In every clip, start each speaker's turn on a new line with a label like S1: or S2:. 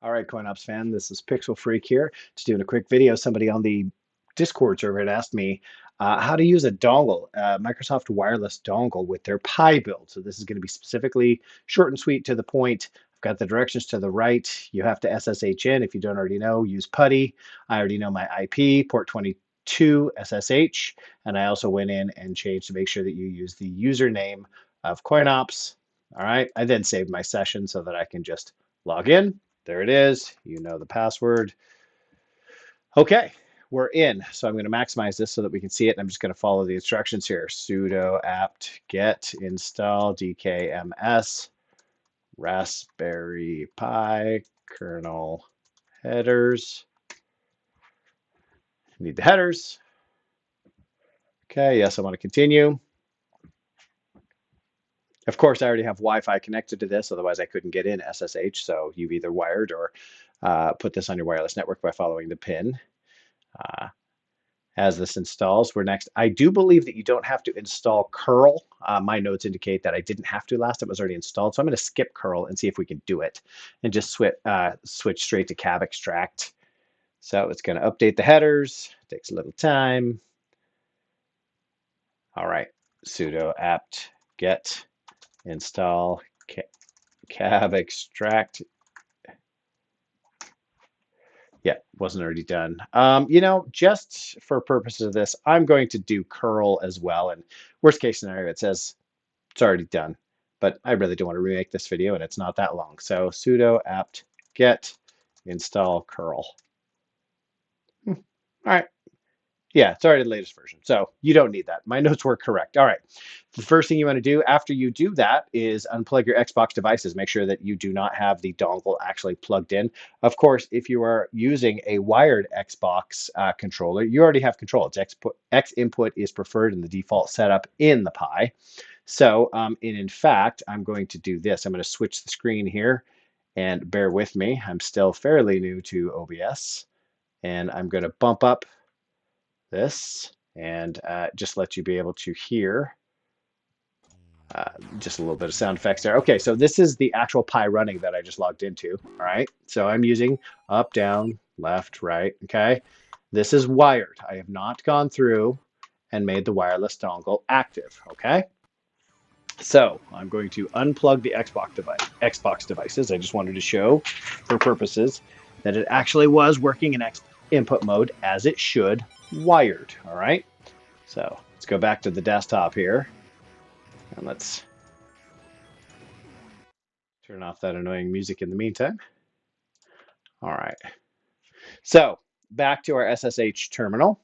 S1: All right, CoinOPS fan, this is Pixel Freak here. Just doing a quick video. Somebody on the Discord server had asked me how to use a dongle, Microsoft Wireless Dongle with their Pi build. So this is going to be specifically short and sweet to the point. I've got the directions to the right. You have to SSH in. If you don't already know, use Putty. I already know my IP, port 22 SSH. And I also went in and changed to make sure that you use the username of CoinOps. All right. I then saved my session so that I can just log in. There it is. You know the password. Okay, we're in. So I'm going to maximize this so that we can see it. And I'm just going to follow the instructions here. Sudo apt get install dkms Raspberry Pi kernel headers. Need the headers. Okay, yes, I want to continue. Of course, I already have Wi-Fi connected to this, otherwise I couldn't get in SSH. So you've either wired or put this on your wireless network by following the pin. Uh, as this installs, we're next. I do believe that you don't have to install curl. My notes indicate that I didn't have to last. It was already installed. So I'm going to skip curl and see if we can do it and just switch straight to cab extract. So it's going to update the headers. Takes a little time. All right, sudo apt get install cab extract. Yeah, wasn't already done. Just for purposes of this, I'm going to do curl as well. And worst case scenario, it says it's already done. But I really don't want to remake this video, and it's not that long. So sudo apt get install curl. All right. Yeah, it's already the latest version. So you don't need that. My notes were correct. All right. The first thing you want to do after you do that is unplug your Xbox devices. Make sure that you do not have the dongle actually plugged in. Of course, if you are using a wired Xbox controller, you already have control. It's X input is preferred in the default setup in the Pi. So in fact, I'm going to do this. I'm going to switch the screen here and bear with me. I'm still fairly new to OBS, and I'm going to bump up this and just let you be able to hear just a little bit of sound effects there. Okay, so this is the actual Pi running that I just logged into. All right, so I'm using up, down, left, right. Okay, this is wired. I have not gone through and made the wireless dongle active. Okay, so I'm going to unplug the Xbox devices. I just wanted to show for purposes that it actually was working in input mode as it should, wired. All right. So let's go back to the desktop here and let's turn off that annoying music in the meantime. All right. So back to our SSH terminal.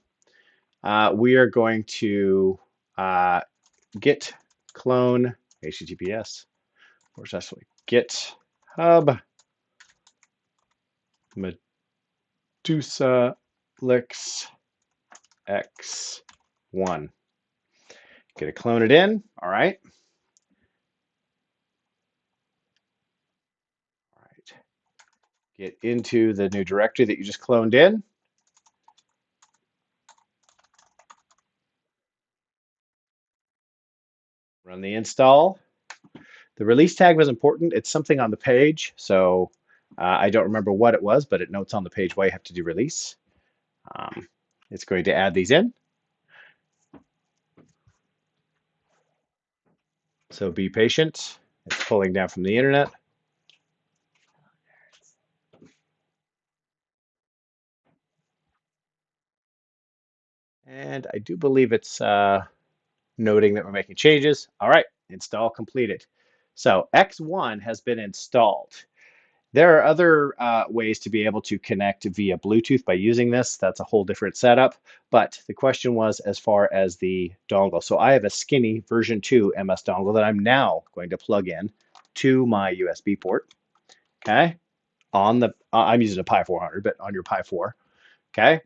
S1: We are going to git clone HTTPS //github medusalix x1. Get to clone it in. All right. All right. Get into the new directory that you just cloned in. Run the install. The release tag was important. It's something on the page, so I don't remember what it was, but it notes on the page why you have to do release. It's going to add these in. So be patient. It's pulling down from the internet. And I do believe it's noting that we're making changes. All right, install completed. So X1 has been installed. There are other ways to be able to connect via Bluetooth by using this. That's a whole different setup. But the question was as far as the dongle. So I have a skinny version 2 MS dongle that I'm now going to plug in to my USB port. Okay. I'm using a Pi 400, but on your Pi 4. Okay.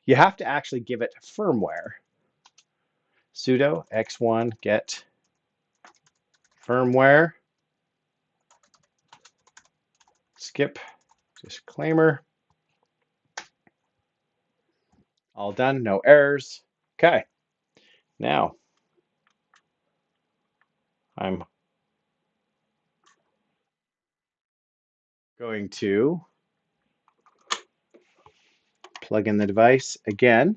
S1: You have to actually give it firmware. Sudo x1 get firmware. Skip disclaimer. All done, no errors. Okay, now I'm going to plug in the device again.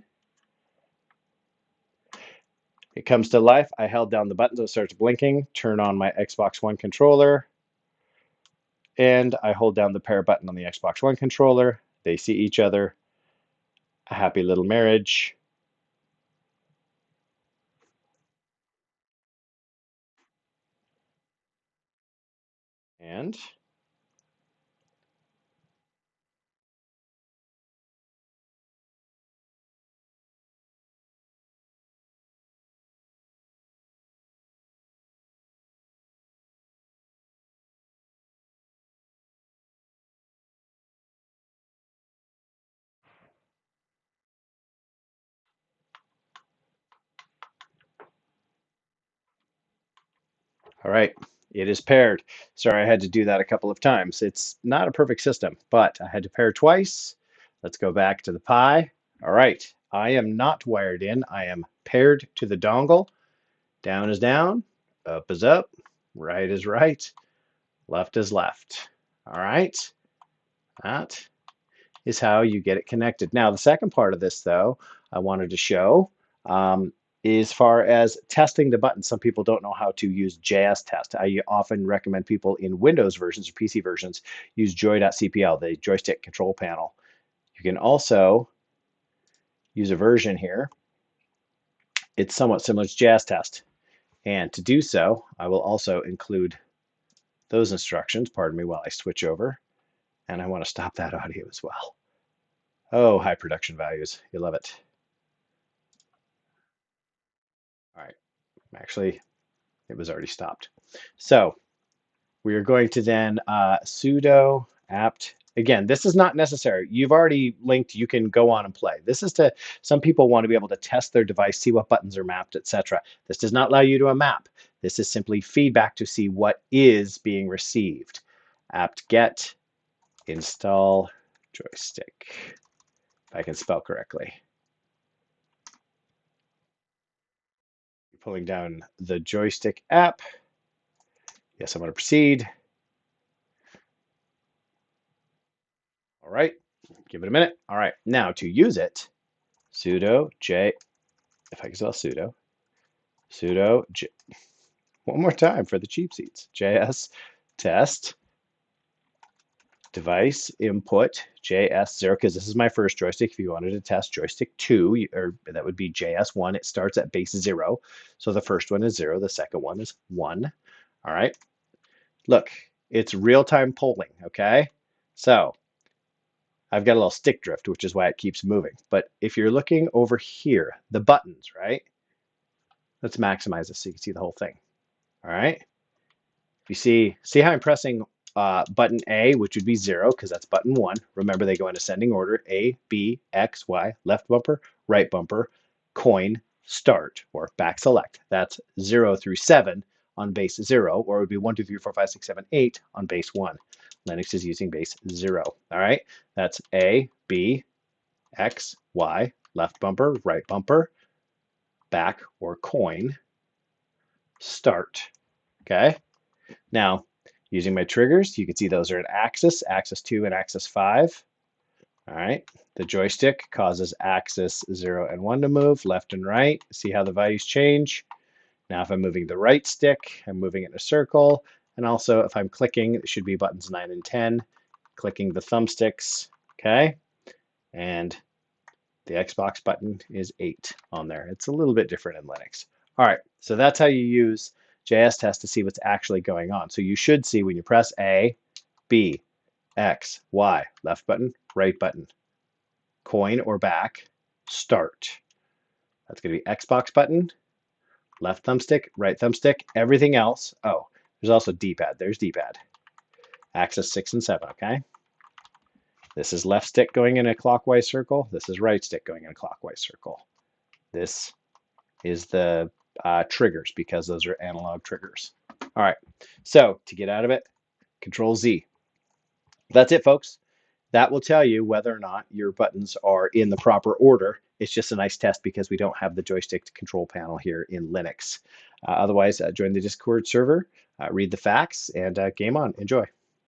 S1: It comes to life. I held down the button so it starts blinking, turn on my Xbox One controller, and I hold down the pair button on the Xbox One controller. They see each other. A happy little marriage. And all right, it is paired. Sorry, I had to do that a couple of times. It's not a perfect system, but I had to pair twice. Let's go back to the Pi. All right, I am not wired in. I am paired to the dongle. Down is down, up is up, right is right, left is left. All right, that is how you get it connected. Now, the second part of this, though, I wanted to show as far as testing the buttons. Some people don't know how to use Jstest. I often recommend people in Windows versions or PC versions use joy.cpl, the joystick control panel. You can also use a version here. It's somewhat similar to Jstest. And to do so, I will also include those instructions, pardon me while I switch over, and I want to stop that audio as well. Oh, high production values. You love it. All right. Actually, it was already stopped. So we are going to then sudo apt. Again, this is not necessary. You've already linked. You can go on and play. This is to, some people want to be able to test their device, see what buttons are mapped, etc. This does not allow you to map. This is simply feedback to see what is being received. Apt get install joystick, if I can spell correctly. Pulling down the joystick app. Yes, I'm going to proceed. All right, give it a minute. All right, now to use it, sudo j, if I can spell sudo j, one more time for the cheap seats, jstest device input js0, because this is my first joystick. If you wanted to test joystick 2, or that would be js1, it starts at base 0. So the first one is 0, the second one is 1. All right, look, it's real-time polling, okay? So I've got a little stick drift, which is why it keeps moving. But if you're looking over here, the buttons, right? Let's maximize this so you can see the whole thing. All right. If you see how I'm pressing button A, which would be 0, because that's button 1. Remember, they go in ascending order: A, B, X, Y, left bumper, right bumper, coin, start, or back select. That's 0 through 7 on base 0, or it would be 1, 2, 3, 4, 5, 6, 7, 8 on base 1. Linux is using base 0. All right, that's A, B, X, Y, left bumper, right bumper, back or coin, start. Okay, now using my triggers, you can see those are in axis, axis 2 and axis 5. All right, the joystick causes axis 0 and 1 to move, left and right. See how the values change. Now if I'm moving the right stick, I'm moving it in a circle. And also if I'm clicking, it should be buttons 9 and 10, clicking the thumbsticks, okay? And the Xbox button is 8 on there. It's a little bit different in Linux. All right, so that's how you use Jstest to see what's actually going on. So you should see when you press A, B, X, Y, left button, right button, coin or back, start. That's going to be Xbox button, left thumbstick, right thumbstick, everything else. Oh, there's also D-pad. There's D-pad. Axis 6 and 7, okay? This is left stick going in a clockwise circle. This is right stick going in a clockwise circle. This is the triggers, because those are analog triggers. All right, so to get out of it, Control Z. That's it, folks. That will tell you whether or not your buttons are in the proper order. It's just a nice test because we don't have the joystick control panel here in Linux. Otherwise, join the Discord server, read the facts, and game on. Enjoy.